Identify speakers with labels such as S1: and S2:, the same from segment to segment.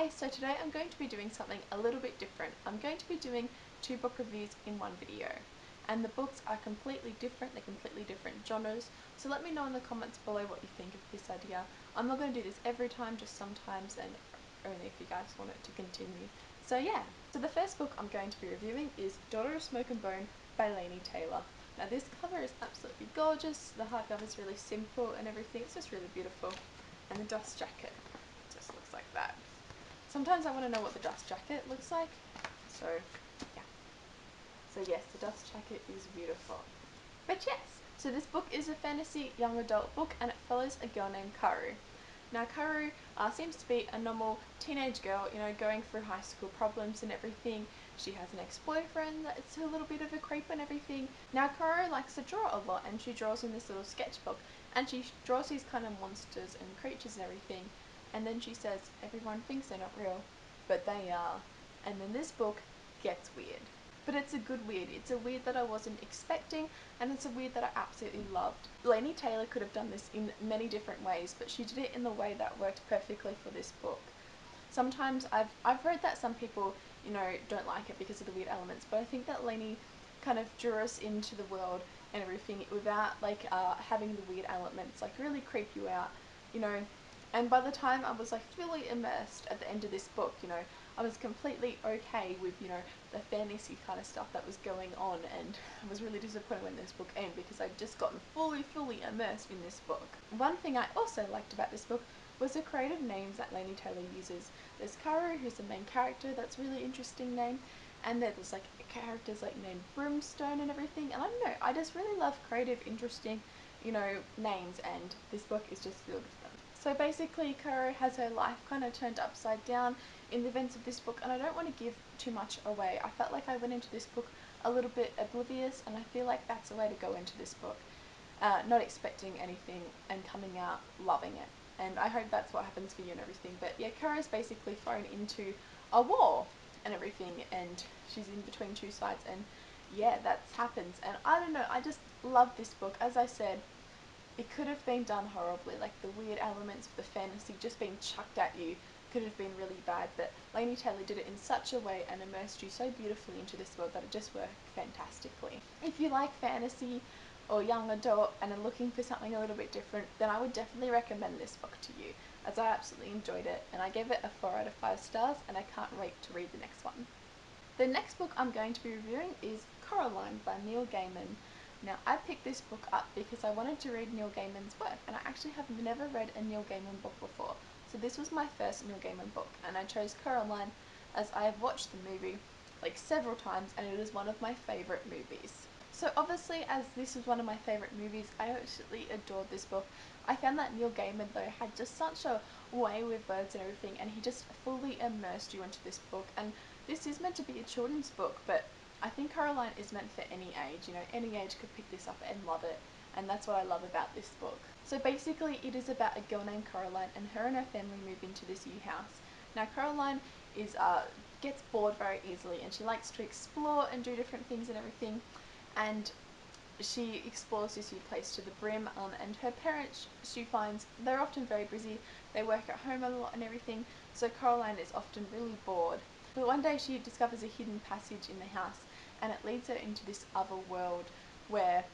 S1: Hi, so today I'm going to be doing something a little bit different. I'm going to be doing 2 book reviews in one video. And the books are completely different, they're completely different genres, so let me know in the comments below what you think of this idea. I'm not going to do this every time, just sometimes, and only if you guys want it to continue. So yeah, so the first book I'm going to be reviewing is Daughter of Smoke and Bone by Lani Taylor. Now this cover is absolutely gorgeous, the hardcover is really simple and everything, it's just really beautiful. And the dust jacket just looks like that. Sometimes I want to know what the dust jacket looks like, so yeah. So yes, the dust jacket is beautiful. But yes, so this book is a fantasy young adult book and it follows a girl named Karu. Now Karu seems to be a normal teenage girl, you know, going through high school problems and everything. She has an ex-boyfriend that's a little bit of a creep and everything. Now Karu likes to draw a lot and she draws in this little sketchbook and she draws these kind of monsters and creatures and everything. And then she says, everyone thinks they're not real, but they are. And then this book gets weird. But it's a good weird. It's a weird that I wasn't expecting, and it's a weird that I absolutely loved. Lani Taylor could have done this in many different ways, but she did it in the way that worked perfectly for this book. Sometimes I've read that some people, you know, don't like it because of the weird elements, but I think that Lani kind of drew us into the world and everything without like having the weird elements like really creep you out, you know. And by the time I was like fully immersed at the end of this book, you know, I was completely okay with, you know, the fantasy kind of stuff that was going on, and I was really disappointed when this book ended because I'd just gotten fully immersed in this book. One thing I also liked about this book was the creative names that Lani Taylor uses. There's Karu, who's the main character, that's a really interesting name, and there's like characters like named Brimstone and everything, and I don't know, I just really love creative, interesting, you know, names, and this book is just filled with them. So basically Karu has her life kind of turned upside down in the events of this book, and I don't want to give too much away. I felt like I went into this book a little bit oblivious, and I feel like that's the way to go into this book. Not expecting anything and coming out loving it. And I hope that's what happens for you and everything. But yeah, Karu's basically thrown into a war and everything, and she's in between two sides, and yeah, that happens. And I don't know, I just love this book. As I said, it could have been done horribly, like the weird elements of the fantasy just being chucked at you could have been really bad, but Lani Taylor did it in such a way and immersed you so beautifully into this world that it just worked fantastically. If you like fantasy or young adult and are looking for something a little bit different, then I would definitely recommend this book to you, as I absolutely enjoyed it, and I gave it a 4 out of 5 stars, and I can't wait to read the next one. The next book I'm going to be reviewing is Coraline by Neil Gaimen. Now, I picked this book up because I wanted to read Neil Gaiman's work, and I actually have never read a Neil Gaiman book before. So this was my first Neil Gaiman book, and I chose Coraline as I have watched the movie like several times, and it is one of my favourite movies. So obviously, as this is one of my favourite movies, I absolutely adored this book. I found that Neil Gaiman though had just such a way with words and everything, and he just fully immersed you into this book. And this is meant to be a children's book, but I think Coraline is meant for any age, you know, any age could pick this up and love it, and that's what I love about this book. So basically it is about a girl named Coraline, and her and her family move into this new house. Now Coraline is gets bored very easily, and she likes to explore and do different things and everything, and she explores this new place to the brim, and her parents, she finds, they're often very busy, they work at home a lot and everything, so Coraline is often really bored. But one day she discovers a hidden passage in the house, and it leads her into this other world where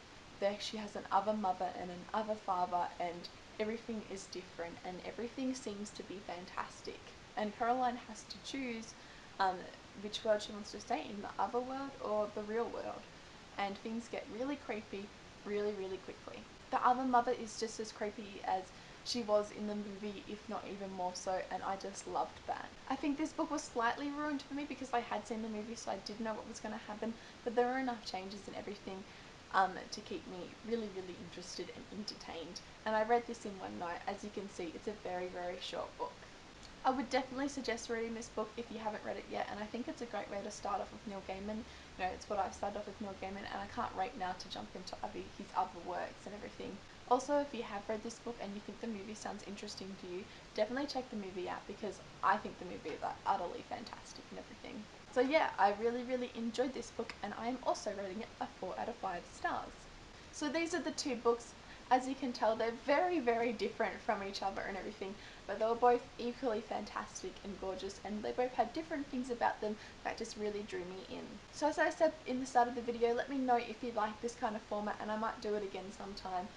S1: she has an other mother and an other father, and everything is different and everything seems to be fantastic. And Coraline has to choose which world she wants to stay in, the other world or the real world. And things get really creepy really quickly. The other mother is just as creepy as she was in the movie, if not even more so, and I just loved that. I think this book was slightly ruined for me because I had seen the movie, so I did know what was going to happen, but there were enough changes and everything to keep me really interested and entertained. And I read this in one night. As you can see, it's a very short book. I would definitely suggest reading this book if you haven't read it yet, and I think it's a great way to start off with Neil Gaiman. You know, it's what I've started off with Neil Gaiman, and I can't wait now to jump into his other works and everything. Also, if you have read this book and you think the movie sounds interesting to you, definitely check the movie out, because I think the movie is utterly fantastic and everything. So yeah, I really enjoyed this book, and I am also rating it a 4 out of 5 stars. So these are the 2 books As you can tell, they're very, very different from each other and everything, but they were both equally fantastic and gorgeous, and they both had different things about them that just really drew me in. So as I said in the start of the video, let me know if you like this kind of format, and I might do it again sometime.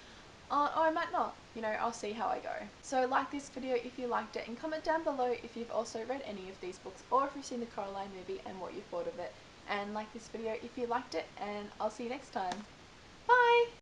S1: Or I might not, you know, I'll see how I go. So like this video if you liked it, and comment down below if you've also read any of these books, or if you've seen the Coraline movie and what you thought of it. And like this video if you liked it, and I'll see you next time.